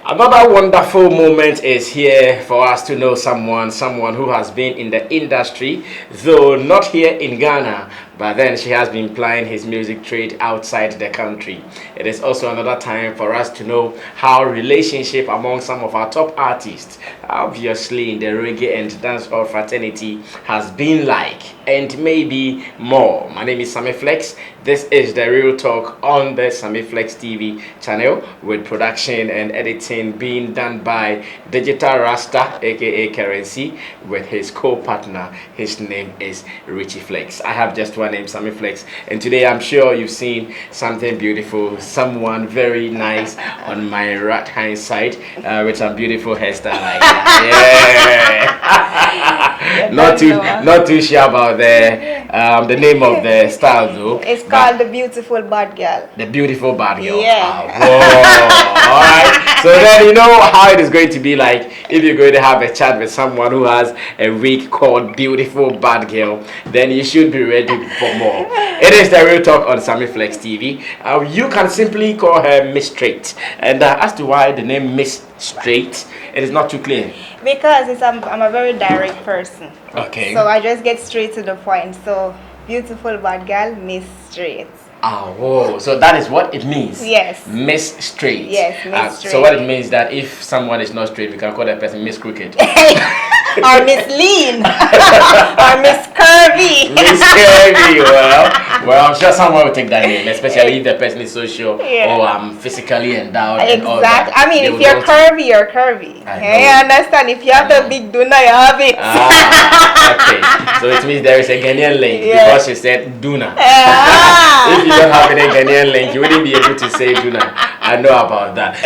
Another wonderful moment is here for us to know someone who has been in the industry, though not here in Ghana, but then she has been plying his music trade outside the country. It is also another time for us to know how relationship among some of our top artists, obviously in the reggae and dancehall fraternity, has been like, and maybe more. My name is Sammy Flex. This is the Real Talk on the Sammy Flex TV channel, with production and editing being done by Digital Rasta, aka Currency, with his co-partner. His name is Richie Flex. I have just one name, Sammy Flex, and today I'm sure you've seen something beautiful, someone very nice on my right hand side with some beautiful hairstyle like that. Yeah. not too sure about the name of the style though. It's called the Beautiful Bad Girl. The Beautiful Bad Girl. Yeah. Whoa. All right. So then you know how it is going to be like if you're going to have a chat with someone who has a week called Beautiful Bad Girl. Then you should be ready for more. It is the Real Talk on Sammy Flex TV. You can simply call her Miss Straight. And as to why the name Miss Straight, it is not too clear. Because I'm a very direct person. Okay. So I just get straight to the point. So Beautiful Bad Girl, Miss Straight. Oh, whoa. So that is what it means. Yes. Miss Straight. Yes, Miss Straight. So what it means that if someone is not straight, we can call that person Miss Crooked. Or Miss Lean. Or Miss Curvy. Miss Curvy. Well, I'm sure someone will take that name, especially if the person is so sure. Yeah. Oh, I'm physically endowed. Exactly. And all that. I mean, if you're curvy, you're curvy. I understand. If you have the big Duna, you have it. Okay. So it means there is a Ghanaian link because she said Duna. If you don't have any Ghanaian link, you wouldn't be able to say Duna. I know about that.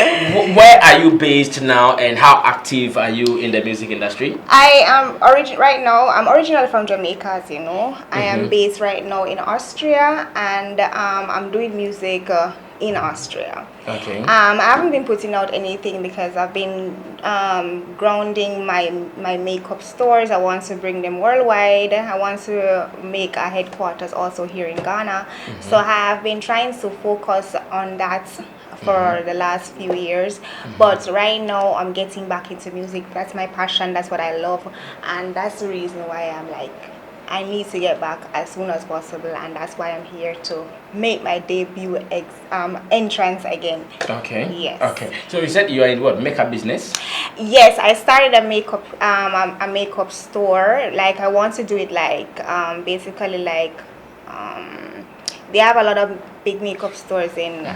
Where are you based now, and how active are you in the music industry? I am right now. I'm originally from Jamaica, as you know. I am based right now in Austria, and I'm doing music in Austria. Okay. I haven't been putting out anything because I've been grounding my makeup stores. I want to bring them worldwide. I want to make a headquarters also here in Ghana. So I have been trying to focus on that for the last few years, but right now I'm getting back into music. That's my passion, that's what I love, and that's the reason why I'm like, I need to get back as soon as possible, and that's why I'm here to make my debut entrance again. Okay. Yes. Okay. So you said you are in what, makeup business? Yes, I started a makeup store. Like I want to do it like basically like they have a lot of big makeup stores in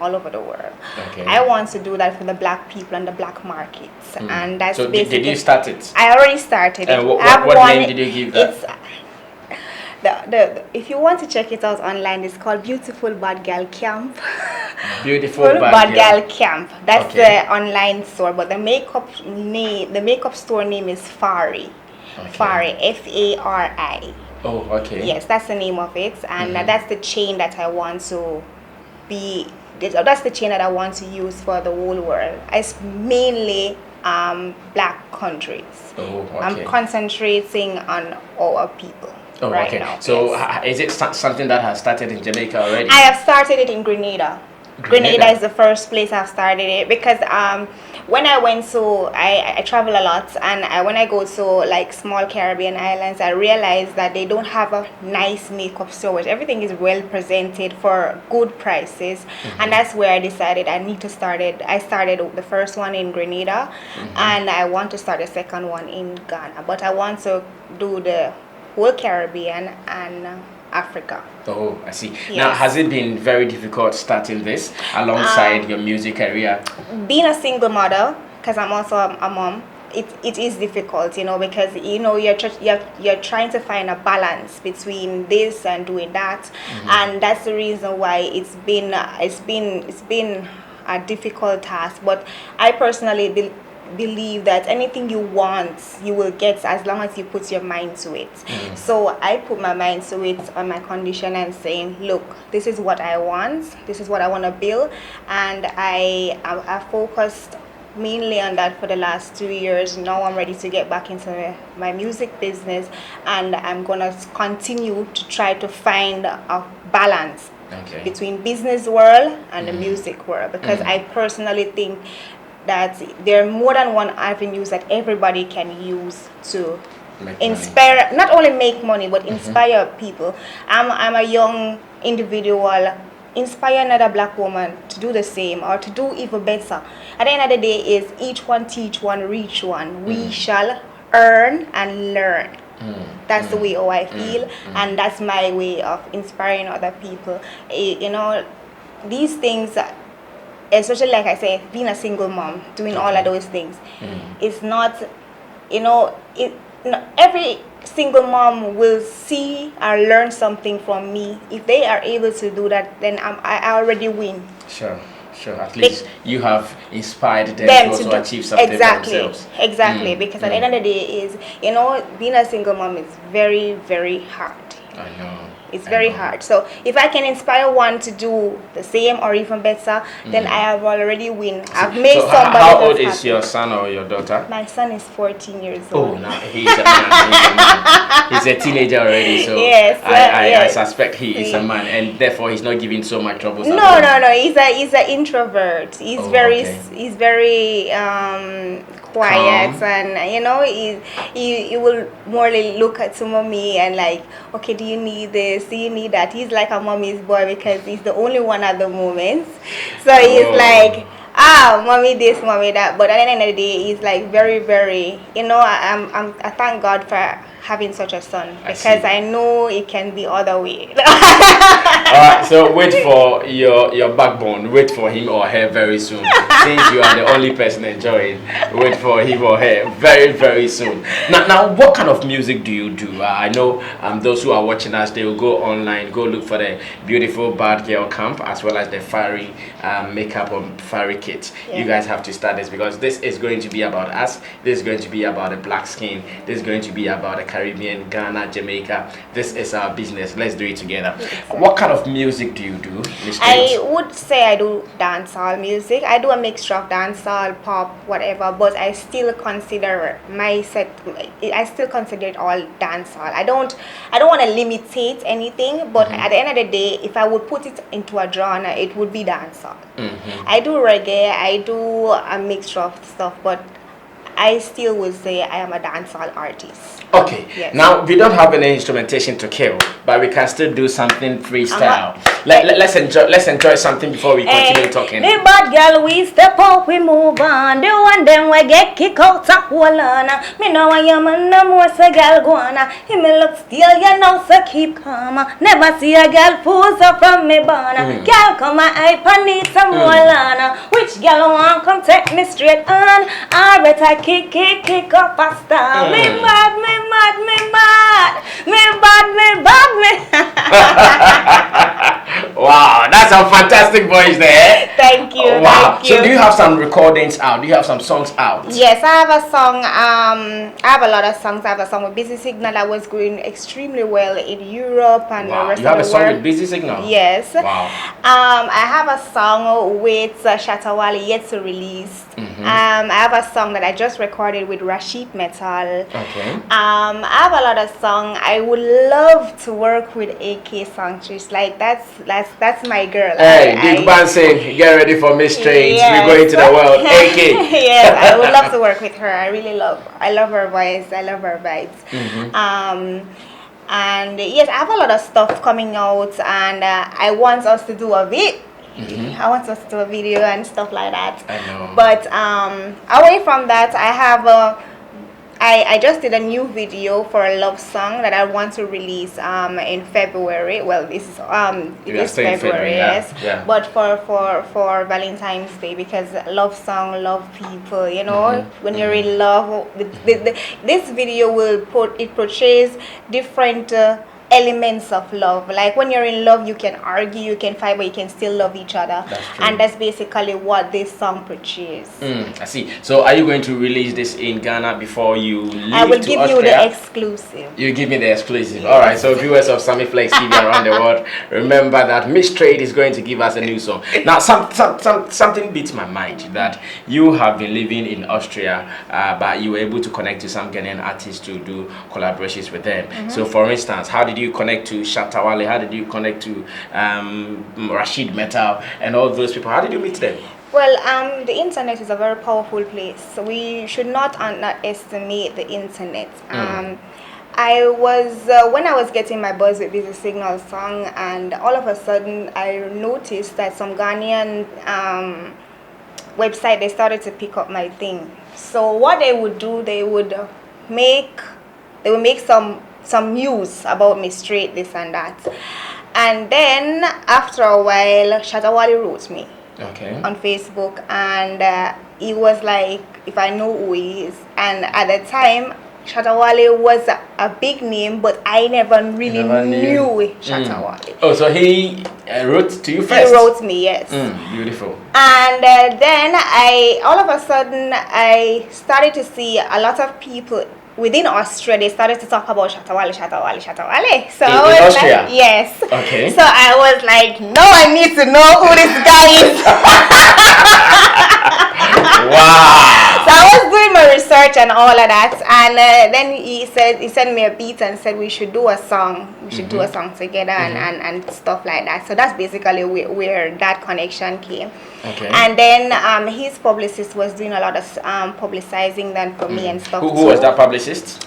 all over the world. Okay. I want to do that for the black people and the black markets, and that's so basically. did you start it? I already started it. What name did you give that? It's the if you want to check it out online, it's called Beautiful Bad Girl Camp. Beautiful Bad Girl Camp. That's the online store, but the makeup store name is Fari. Okay. Fari, Fari. Oh, okay. Yes, that's the name of it, and that's the chain that I want to be. That's the chain that I want to use for the whole world. It's mainly black countries. Oh, okay. I'm concentrating on our people. Oh, right okay. now. So yes. Is it something that has started in Jamaica already? I have started it in Grenada. Grenada is the first place I've started it because when I went to I travel a lot, and when I go to like small Caribbean islands, I realized that they don't have a nice makeup store where everything is well presented for good prices, and that's where I decided I need to start it. I started the first one in Grenada, and I want to start the second one in Ghana, but I want to do the whole Caribbean and Africa. Oh, I see. Yes. Now, has it been very difficult starting this alongside your music career? Being a single mother, because I'm also a mom, it is difficult, you know, because you know you're trying to find a balance between this and doing that, and that's the reason why it's been a difficult task. But I personally believe that anything you want you will get as long as you put your mind to it. So I put my mind to it on my condition and saying, look, this is what I want, this is what I want to build, and I focused mainly on that for the last 2 years. Now I'm ready to get back into my music business, and I'm gonna continue to try to find a balance between business world and the music world, because I personally think that there are more than one avenues that everybody can use to Make inspire, money. not only make money, but inspire people. I'm a young individual. Inspire another black woman to do the same or to do even better. At the end of the day, is each one teach one, reach one. We shall earn and learn. That's the way how I feel, and that's my way of inspiring other people. You know, these things, especially like I say, being a single mom, doing all of those things, it's not, you know, every single mom will see or learn something from me. If they are able to do that, then I already win. Sure. At least you have inspired them to also achieve something for themselves. Exactly. Because at the end of the day, is, you know, being a single mom is very, very hard. I know. It's very hard. So if I can inspire one to do the same or even better, then I have already win. I've made somebody. How old is your son or your daughter? My son is 14 years old. Oh, now he's a man. He's a teenager already. So yes, I suspect he is a man, and therefore he's not giving so much trouble. No. He's an introvert. He's very quiet, and you know, he will morely look at mommy and like, okay, do you need this? Do you need that? He's like a mommy's boy because he's the only one at the moment. So he's like, mommy this, mommy that. But at the end of the day, he's like very, very, you know, I thank God for having such a son, because I know it can be other way. Alright, so wait for your backbone, wait for him or her very soon. Since you are the only person enjoying, wait for him or her very, very soon. Now what kind of music do you do? I know those who are watching us, they will go online, go look for the beautiful bad girl camp, as well as the fiery makeup or fiery kit. You guys have to start this, because this is going to be about us. This is going to be about the black skin. This is going to be about the Caribbean, Ghana, Jamaica. This is our business. Let's do it together. What kind of music do you do, Miss I would say I do dancehall music. I do a mixture of dancehall, pop, whatever, but I still consider I still consider it all dancehall. I don't want to limitate anything, but at the end of the day, if I would put it into a genre, it would be dancehall. I do reggae, I do a mixture of stuff, but I still would say I am a dancehall artist. Okay. Yes. Now we don't have any instrumentation to kill, but we can still do something freestyle. Let's enjoy something before we continue talking. The bad girl, we step up, we move on. The one them we get kick out of Walana. Me know I am a no more say girl go on. He me look still, you know, so keep calm. Never see a girl pose up from me born. Girl come my hype and need some Walana. Which girl want come take me straight on? I better kick up faster. Me mad. Wow, that's a fantastic voice there. Thank you. Wow. Thank you. So do you have some recordings out? Do you have some songs out? Yes, I have a song. I have a lot of songs. I have a song with Busy Signal that was going extremely well in Europe and the rest you have of the a song world. with Busy Signal? Yes. Wow. I have a song with Shatta, Wale yet to release. I have a song that I just recorded with Rashid Metal. Okay. I have a lot of songs. I would love to work with AK Songstress. Like that's my girl. Hey, Big Bang sing, get ready for Miss Trades. Yes. We're going to the world. AK. Yes, I would love to work with her. I love her voice. I love her vibes. And yes, I have a lot of stuff coming out, and I want us to do a bit. I want us to do a video and stuff like that. I know. But away from that, I have I just did a new video for a love song that I want to release in February. Well, this is it is February, yes. Yeah. But for Valentine's Day, because love song, love people, you know, when you're in love, this video will portrays different elements of love. Like when you're in love, you can argue, you can fight, but you can still love each other. That's true. And that's basically what this song portrays. I see. So are you going to release this in Ghana before you leave I will to give Austria? you the exclusive. You give me the exclusive. All right. So viewers of Sammy Flex TV around the world, remember that Miss Trade is going to give us a new song. Now, something beats my mind that you have been living in Austria, but you were able to connect to some Ghanaian artists to do collaborations with them. So, for instance, how did you connect to Shatta, Wale? How did you connect to Rashid Metal and all those people? How did you meet them? Well, the internet is a very powerful place. So we should not underestimate the internet. I was when I was getting my buzz with Busy Signal song, and all of a sudden I noticed that some Ghanaian website, they started to pick up my thing. So what they would do, they would make some news about me straight, this and that. And then after a while, Shatta wrote me on Facebook, and he was like, if I know who he is. And at the time, Shatta was a big name, but I never really knew Shatta. Oh, so he wrote to you first? He wrote me, yes. Beautiful. And then all of a sudden, I started to see a lot of people within Austria. They started to talk about Shatta Wale. So in I was Austria? like, yes. Okay. So I was like, no, I need to know who this guy is. Wow. So I was doing my research and all of that, and then he sent me a beat and said we should do a song. We should do a song together and stuff like that. So that's basically where that connection came. Okay. And then his publicist was doing a lot of publicizing then for me and stuff. Who was that publicist?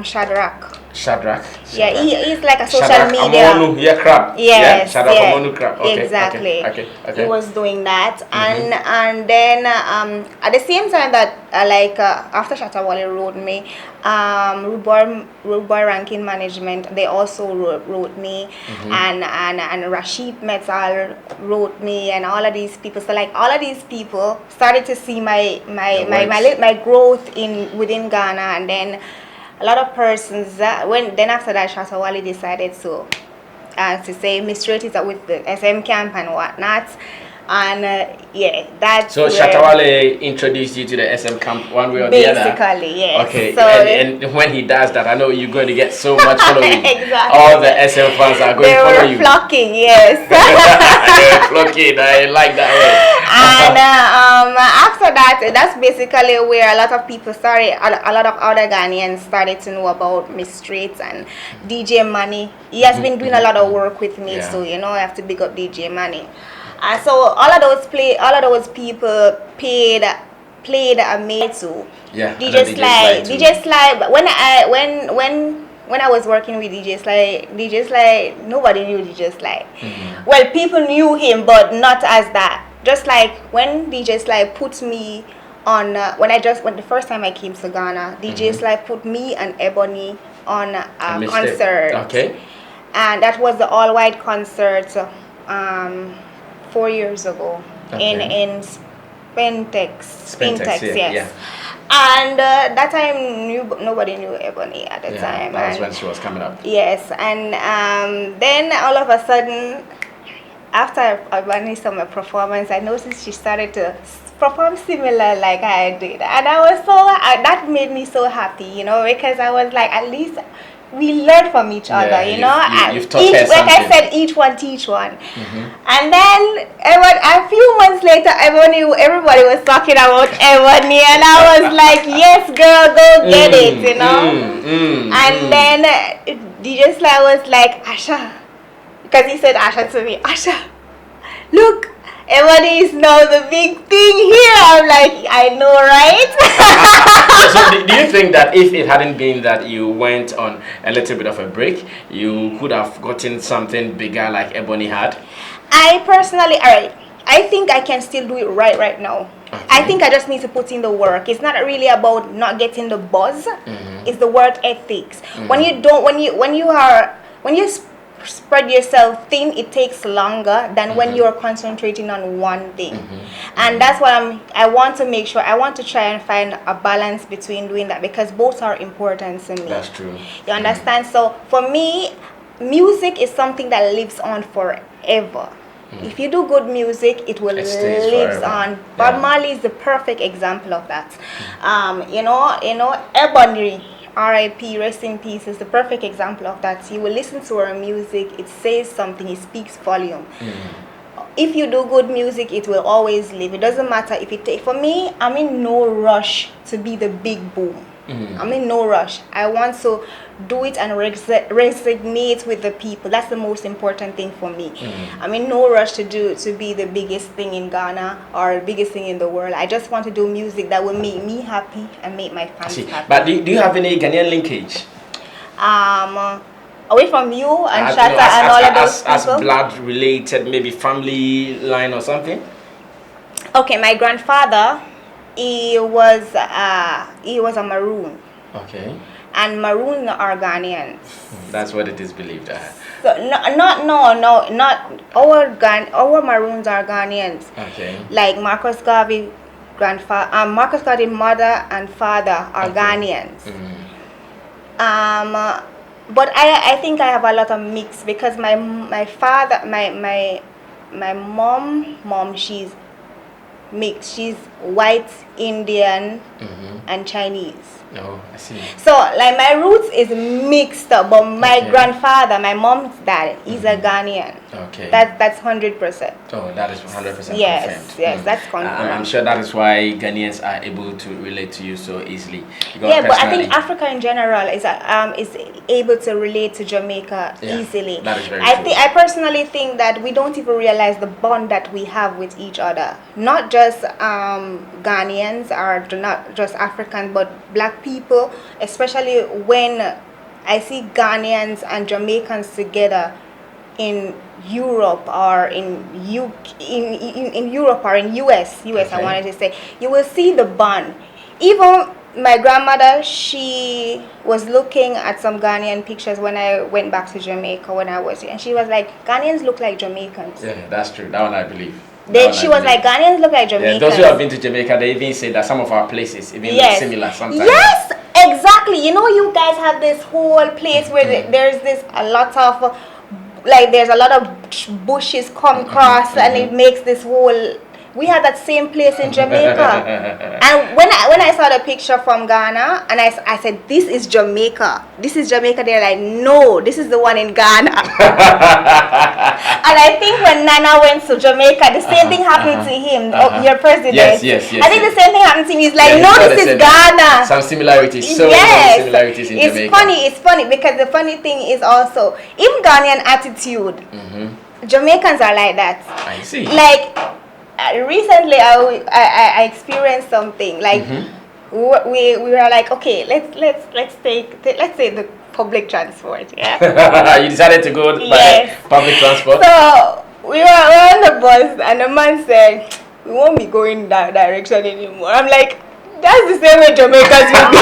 Shadrach. Yeah, he's like a social media. Yes. Exactly. Okay. He was doing that, and then at the same time that after Shatta Wale wrote me, Rudebwoy Ranking Management, they also wrote me, and Rashid Metal wrote me, and all of these people. So like all of these people started to see my growth within Ghana, and then a lot of persons after that, Shatta Wale decided to say Miss Straight is with the SM camp and whatnot. And that's so Shatta Wale introduced you to the SM camp one way or the other. Basically, yes. Okay. So and when he does that, I know you're going to get so much following. Exactly. All the SM fans are going to follow you. They were flocking, yes. They were flocking. I like that way. And after that, that's basically where a lot of people started. A lot of other Ghanaians started to know about Miss Straight and DJ Money. He has been doing a lot of work with me, so I have to big up DJ Money. So all of those people played a made to DJ Sly. But when I was working with DJ Sly, nobody knew DJ Sly. Well, people knew him, but not as that. Just like when DJ Sly put me on when the first time I came to Ghana, DJ Sly put me and Ebony on a concert. Okay. And that was the all-white concert 4 years ago in Spintex, yes. Yeah. And that time nobody knew Ebony at the time. That was when she was coming up. Yes, and then all of a sudden, after Ebony saw my performance, I noticed she started to perform similar like I did, and I was that made me so happy, because I was like, at least we learn from each other, You've taught her something. Like I said, each one teach one. And then a few months later, everybody was talking about Ebony, and I was like, yes, girl, go get it, And then DJ Sly was like, Asha, because he said Asha to me, Asha, look, Ebony is now the big thing here. I'm like, I know, right? So do you think that if it hadn't been that you went on a little bit of a break, you could have gotten something bigger like Ebony had? I personally, I think I can still do it right now. Okay. I think I just need to put in the work. It's not really about not getting the buzz. It's the work ethics. When you spread yourself thin, it takes longer than when you're concentrating on one thing. And that's what I want to make sure. I want to try and find a balance between doing that, because both are important to me. That's true. You understand? So for me, music is something that lives on forever. If you do good music, it will live on. Bob Marley is the perfect example of that. Ebony, R.I.P., rest in peace, is the perfect example of that. You will listen to her music, it says something, it speaks volume. If you do good music, it will always live. It doesn't matter if it takes. For me, I'm in no rush to be the big boom. I'm in no rush. I want to do it and resonate with the people. That's the most important thing for me. I'm in no rush to be the biggest thing in Ghana or the biggest thing in the world. I just want to do music that will make me happy and make my fans happy. But do you have any Ghanaian linkage? Away from you and Shatta and all of those people? As blood related, maybe family line or something? Okay, my grandfather, he was a Maroon. Okay. And Maroon are Ghanaians. That's what it is believed. So not our Maroons are Ghanaians. Okay. Like Marcus Garvey Marcus Garvey mother and father are Ghanaians. But I think I have a lot of mix because my father my mom she's mixed. She's white, Indian, and Chinese. Oh, I see. So like my roots is mixed up, but my grandfather, my mom's dad, he's a Ghanaian. Okay. That's 100%. Oh, that is 100% yes, confirmed. Yes, that's confirmed. I'm sure that is why Ghanaians are able to relate to you so easily. Yeah, but I think Africa in general is able to relate to Jamaica easily. That is very true. I personally think that we don't even realize the bond that we have with each other. Not just Ghanaians or not just Africans, but black people, especially when I see Ghanaians and Jamaicans together in Europe or in Europe or in US, I wanted to say, you will see the bond. Even my grandmother, she was looking at some Ghanaian pictures when I went back to Jamaica when I was here, and she was like, Ghanaians look like Jamaicans. Yeah, that's true. That one I believe. She was like, Ghanaians look like Jamaicans. Yeah, those who have been to Jamaica, they even say that some of our places even look similar sometimes. Yes, exactly. You know, you guys have this whole place where there's a lot of bushes come across, and it makes this whole. We had that same place in Jamaica. And when I saw the picture from Ghana, and I said, this is Jamaica. This is Jamaica. They're like, no, this is the one in Ghana. And I think when Nana went to Jamaica, the same thing happened to him, your president. Yes. I think the same thing happened to him. He's like, no, this is Ghana. Some similarities. So many similarities in Jamaica. It's funny because the funny thing is also, even Ghanaian attitude, Jamaicans are like that. I see. Like, recently I experienced something like we were like, okay, let's say the public transport. You decided to go by public transport. So we were on the bus and the man said, we won't be going that direction anymore. I'm like, that's the same way Jamaicans will be.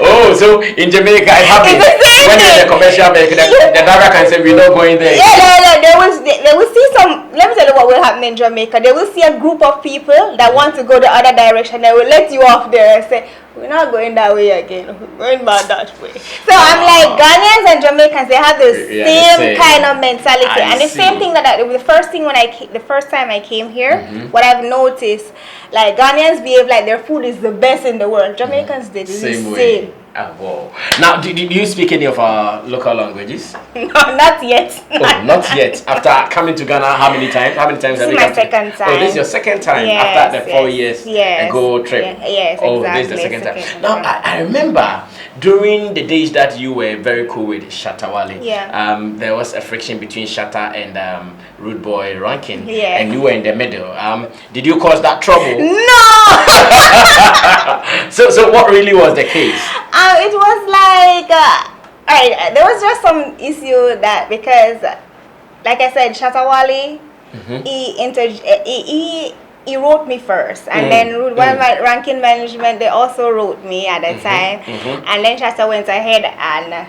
Oh, so in Jamaica it happens. It's the same when thing. there's a commercial break, the driver can say we're not going there. Yeah, they will see some. Let me tell you what will happen in Jamaica. They will see a group of people that want to go the other direction. They will let you off there and say, we're not going that way again. We're going back that way. So I'm like, Ghanaians and Jamaicans, they have the same kind of mentality. And the same thing the first time I came here, what I've noticed, like Ghanaians behave like their food is the best in the world. Jamaicans did the same. Oh, wow. Now, do you speak any of our local languages? No, not yet. Oh, not yet. After coming to Ghana, how many times? This is my second time. Oh, this is your second time after the 4 years ago trip. Yes, oh, exactly. This is the second time. Now, I remember during the days that you were very cool with Shatta Wale. Yeah. There was a friction between Shatta and Rudebwoy ranking. Yeah. And you were in the middle. Did you cause that trouble? No. So what really was the case? It was like, alright, there was just some issue that because, like I said, Shatta Wale, he wrote me first, and then my ranking management, they also wrote me at the time, and then Shatta went ahead and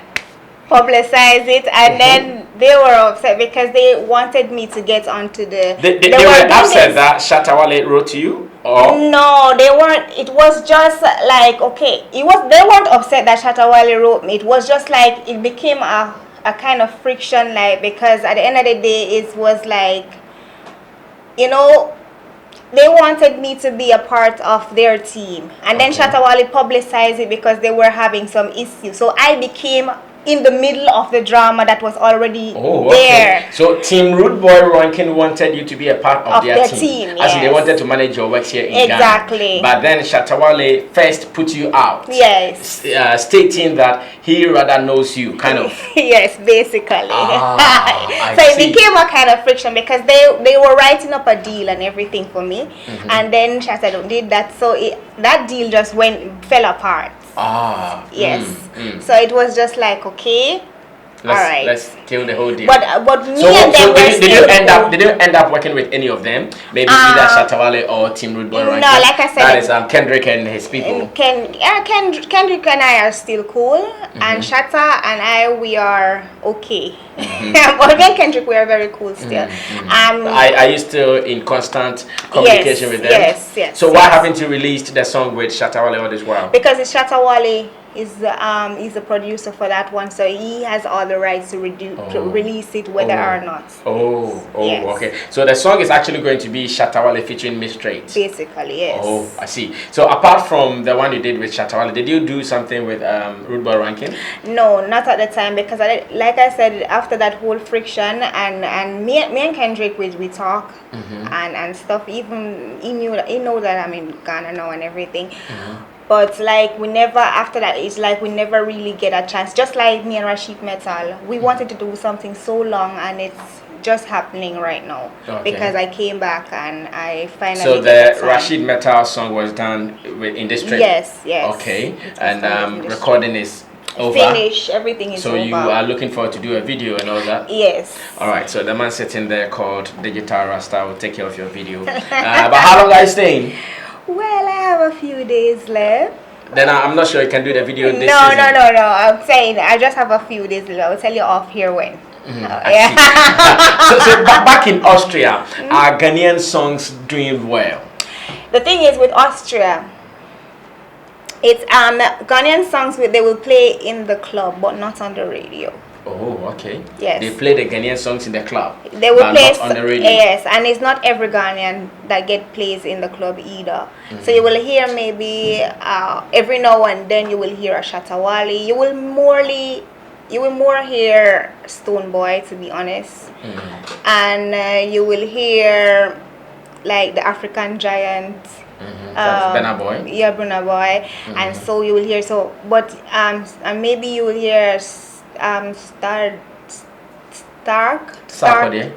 publicized it, and then they were upset because they wanted me to get onto the. They were upset that Shatta Wale wrote to you. Or? No, they weren't. It was just like, okay, they weren't upset that Shatta Wale wrote me. It was just like it became a kind of friction, like, because at the end of the day it was like, you know, they wanted me to be a part of their team, and then Shatta Wale publicized it because they were having some issues. So I became in the middle of the drama that was already Oh, there. okay. So Team Rudebwoy Rankin wanted you to be a part of their team. As in they yes. wanted to manage your works here in Exactly. Ghana. But then Shatta Wale first put you out. Yes. Stating that he rather knows you, kind of. Yes, basically. Ah, so it became a kind of friction because they were writing up a deal and everything for me, and then Shatta did that, so that deal just fell apart. Ah. Yes. So it was just like, okay, all right. Let's kill the whole deal. But me and them were did you end up working with any of them? Maybe either Shatta Wale or Team Rudebwoy Rankin? No, like I said, that is Kendrick and his people. Kendrick and I are still cool, and Shatta and I, we are okay. But me and Kendrick, we are very cool still. Are you still in constant communication with them? Yes. So why haven't you released the song with Shatta Wale all this while? Because it's Shatta Wale is the producer for that one, so he has all the rights to release it whether or not. Yes. Okay. So the song is actually going to be Shatta Wale featuring Miss Straight. Basically, yes. Oh, I see. So apart from the one you did with Shatta Wale, did you do something with Rudebwoy Rankin? No, not at the time, because like I said, after that whole friction and me and Kendrick we talk and stuff. Even he know that I'm in Ghana now and everything. But like we never, after that, it's like we never really get a chance. Just like me and Rashid Metal, we wanted to do something so long, and it's just happening right now because I came back and I finally. So the Rashid Metal song was done in this trip. Yes. Okay, and recording is over. Finish, everything is over. So you are looking forward to do a video and all that? Yes. All right. So the man sitting there called Digital Rasta will take care of your video. But how long are you staying? Well, I have a few days left. Then I'm not sure you can do the video this season. No. I'm saying I just have a few days left. I'll tell you off here when. So back in Austria, are Ghanaian songs doing well? The thing is with Austria, it's Ghanaian songs they will play in the club but not on the radio. Oh, okay. Yes. They play the Ghanaian songs in the club. They will play not on the radio. Yes, and it's not every Ghanaian that get plays in the club either. So you will hear maybe every now and then you will hear a Shatta Wale. You will more hear Stone Boy, to be honest, and you will hear like the African Giant. Burna Boy. Yeah, Burna Boy, and so you will hear but and maybe you will hear Stark.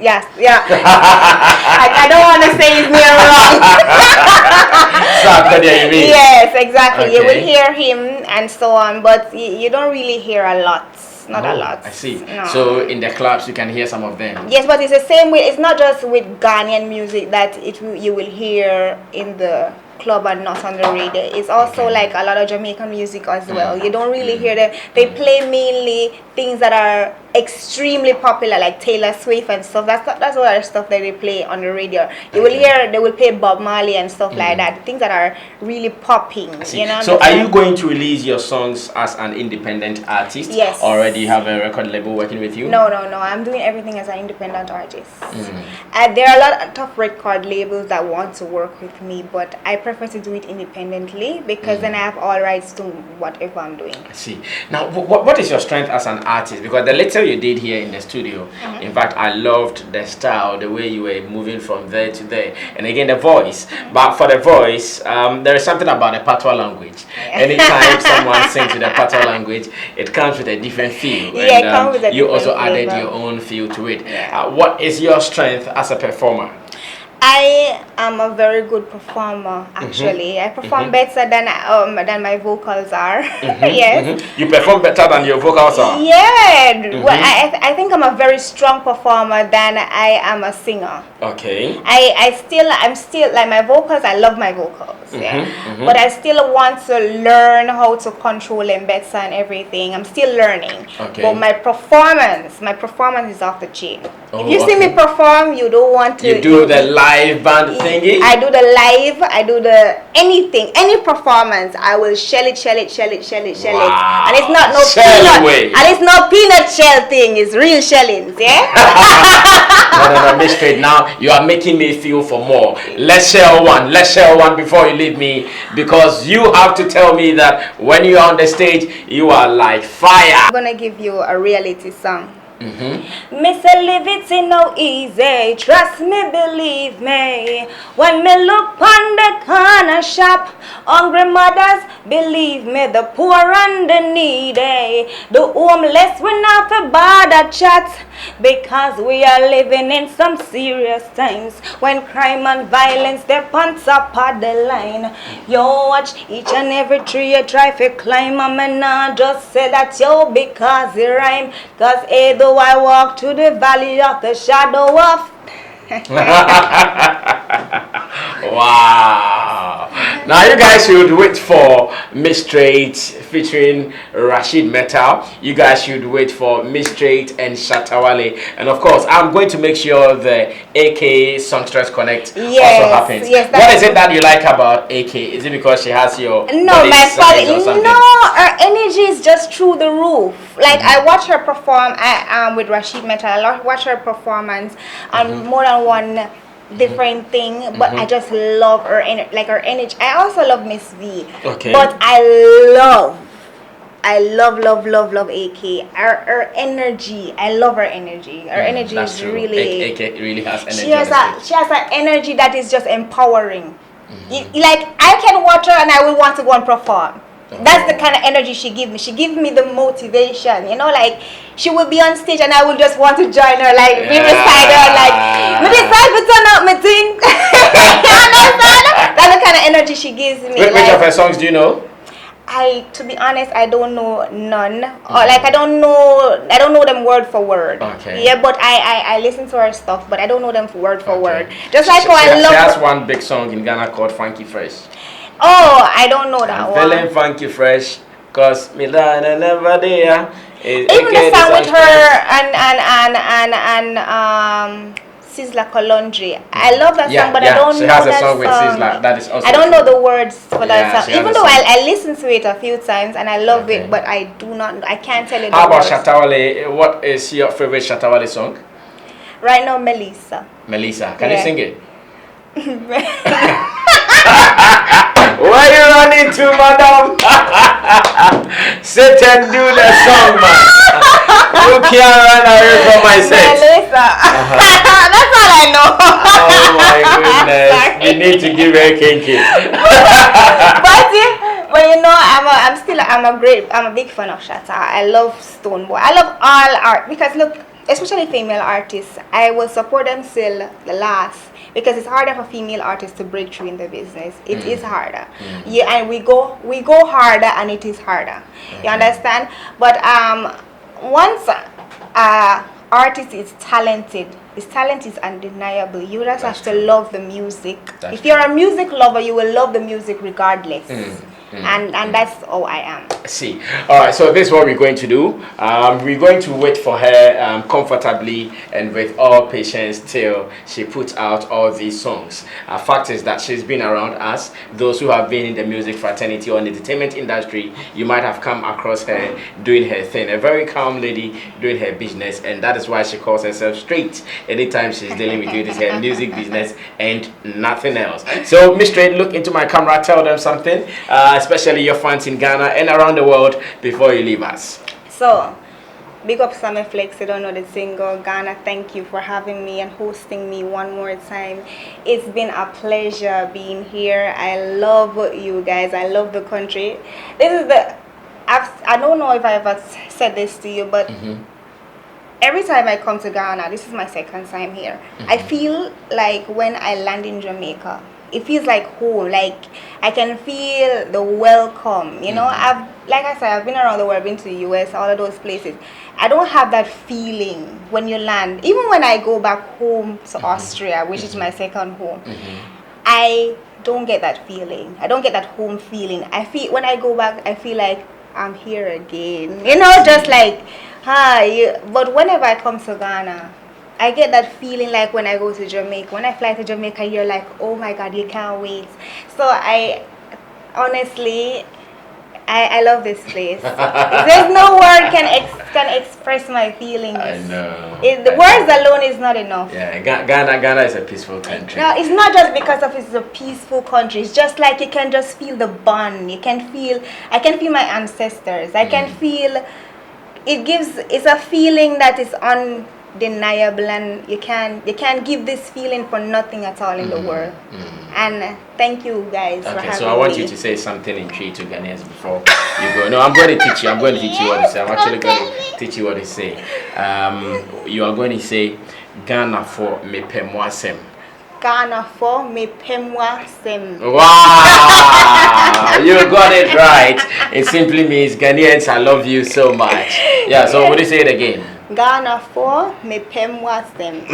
Yes, yeah. I don't want to say his name wrong. Stark, you mean? Yes, exactly. Okay. You will hear him and so on, but you don't really hear a lot. Not a lot. I see. No. So in the clubs you can hear some of them. Yes, but it's the same way. It's not just with Ghanaian music that you will hear in the club and not on the radio. It's also like a lot of Jamaican music as well. You don't really hear them. They play mainly things that are extremely popular, like Taylor Swift and stuff. That's all the stuff that they play on the radio. You will hear they will play Bob Marley and stuff like that. Things that are really popping. You know. So are you going to release your songs as an independent artist? Yes. Already you have a record label working with you? No. I'm doing everything as an independent artist. There are a lot of record labels that want to work with me, but I prefer to do it independently because then I have all rights to whatever I'm doing. I see. Now, what is your strength as an artist? Because the little you did here in the studio, in fact, I loved the style, the way you were moving from there to there, and again the voice. But for the voice, there is something about the patois language. Anytime someone sings with the patois language, it comes with a different feel. Yeah, it comes with a you different also added flavor. your own feel to it. Yeah. What is your strength as a performer? I am a very good performer, actually. I perform better than my vocals are. Yes. You perform better than your vocals are? Yeah. Well, I think I'm a very strong performer than I am a singer. Okay. I'm still like my vocals. I love my vocals. But I still want to learn how to control them better and everything. I'm still learning. Okay. But my performance is off the chain. Oh, if you see me perform, you don't want to. You do the live band thingy? I do the live. I do the anything, any performance. I will shell it. And it's not no peanut. And it's no peanut shell thing. It's real shellings. Yeah. No. Miss Trade, now you are making me feel for more. Let's share one. Let's share one before you leave me, because you have to tell me that when you are on the stage, you are like fire. I'm gonna give you a reality song. Me say live it in no easy. Trust me, believe me. When me look on the corner shop, hungry mothers, believe me, the poor and the needy, the homeless, we not for bother chat, because we are living in some serious times when crime and violence they're on top of the line. Yo, watch each and every tree you try to climb, and me not just say that yo because it rhyme, cause though I walk to the valley of the shadow of Wow. Now you guys should wait for Miss Trade featuring Rashid Metal. You guys should wait for Miss Trade and Shatta Wale. And of course, I'm going to make sure the AK Songstress Connect also happens. Yes, what is it that you like about AK? Is it because she has your no, my father? No, her energy is just through the roof. Like I watch her perform. With Rashid Metal. I watch her performance on more than one different thing, but I just love her her energy. I also love Miss V. Okay. But I love AK. Her energy. I love her energy. Her energy is true. really AK really has energy. she has an energy that is just empowering. Like I can watch her and I will want to go and perform. That's the kind of energy she gives me. She gives me the motivation, you know, like she will be on stage and I will just want to join her, like be beside her, like me decide to turn up my thing. You understand? That's the kind of energy she gives me. Which of her songs do you know? To be honest, I don't know none. Or like I don't know them word for word. Okay. Yeah, but I listen to her stuff, but I don't know them word for word. Just like how I love. She has one big song in Ghana called Funky Fresh. Oh, I don't know that one. Feeling funky fresh, cause me never there. Even the song with her and Sizzla Kalonji. I love that song, but I don't know that song. She has a song with Sizzla that is also. I don't know the words for that song. Even though I listened to it a few times and I love it, but I can't tell you the How about words. Shatta Wale? What is your favorite Shatta Wale song? Right now, Melissa. Melissa, can you sing it? Why you running to, madam? Sit and do the song, man. You can't run away from my set. Melissa. That's all I know. Oh my goodness. You need to give her kinky. But you know, I'm a big fan of Shatta. I love Stoneboy. I love all art because look, especially female artists, I will support them till the last. Because it's harder for female artists to break through in the business. It is harder. Yeah, and we go harder and it is harder. You understand? But once artist is talented, his talent is undeniable. You just have to love the music. If you're a music lover, you will love the music regardless. And that's all I am. See, all right, so this is what we're going to do. We're going to wait for her comfortably and with all patience till she puts out all these songs. Fact is that she's been around us. Those who have been in the music fraternity or in the entertainment industry, you might have come across her doing her thing. A very calm lady doing her business, and that is why she calls herself straight. Anytime she's dealing with you, it is her music business and nothing else. So, Miss Straight, look into my camera, tell them something. Especially your fans in Ghana and around the world before you leave us. So, big up Sammy Flex, I don't know the single. Ghana, thank you for having me and hosting me one more time. It's been a pleasure being here. I love you guys. I love the country. This is I don't know if I ever said this to you, but every time I come to Ghana, this is my second time here. I feel like when I land in Jamaica, it feels like home. Like I can feel the welcome. You know, like I said, I've been around the world, been to the US, all of those places. I don't have that feeling when you land. Even when I go back home to Austria, which is my second home, I don't get that feeling. I don't get that home feeling. I feel when I go back, I feel like I'm here again. You know, just like hi. But whenever I come to Ghana, I get that feeling like when I go to Jamaica. When I fly to Jamaica, you're like, oh my God, you can't wait. So I honestly, I love this place. There's no word can can express my feelings. I know. The words alone is not enough. Yeah, Ghana is a peaceful country. No, it's not just because of it's a peaceful country. It's just like you can just feel the bond. I can feel my ancestors. I can feel it's a feeling that is undeniable, and you can't give this feeling for nothing at all in the world. And thank you guys for having me. So I want you to say something in Tree to Ghanaians before you go. No, I'm going to teach you. I'm going to teach you what to say. I'm actually going to teach you what to say. You are going to say Ghana for me pemwasem. Ghana for me pemwasem. Wow, you got it right. It simply means Ghanaians, I love you so much. Yeah. So what do you say it again? Ghana for me pemwasem.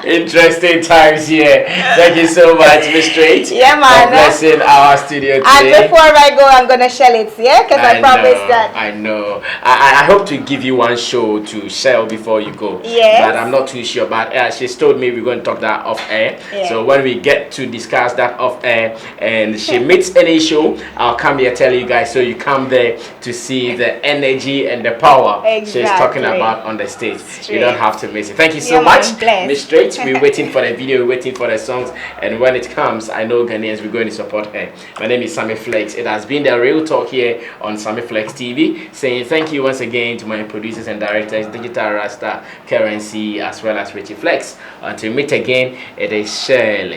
Interesting times here. Thank you so much, Miss Straight. Yeah, man. For blessing our studio today. And before I go, I'm gonna shell it, yeah, because I promised that. I know. I hope to give you one show to shell before you go. Yes. But I'm not too sure. But she's told me we're going to talk that off air. Yeah. So when we get to discuss that off air, and she meets any show, I'll come here tell you guys, so you come there to see the energy and the power she's talking about on the stage. You don't have to miss it. Thank you so much, Miss Straight. We're waiting for the video, we're waiting for the songs, and when it comes, I know Ghanaians, we're going to support her. My name is Sammy Flex. It has been the real talk here on Sammy Flex TV, saying thank you once again to my producers and directors, Digital Rasta, Currency, as well as Richie Flex. Until we meet again, it is Shell.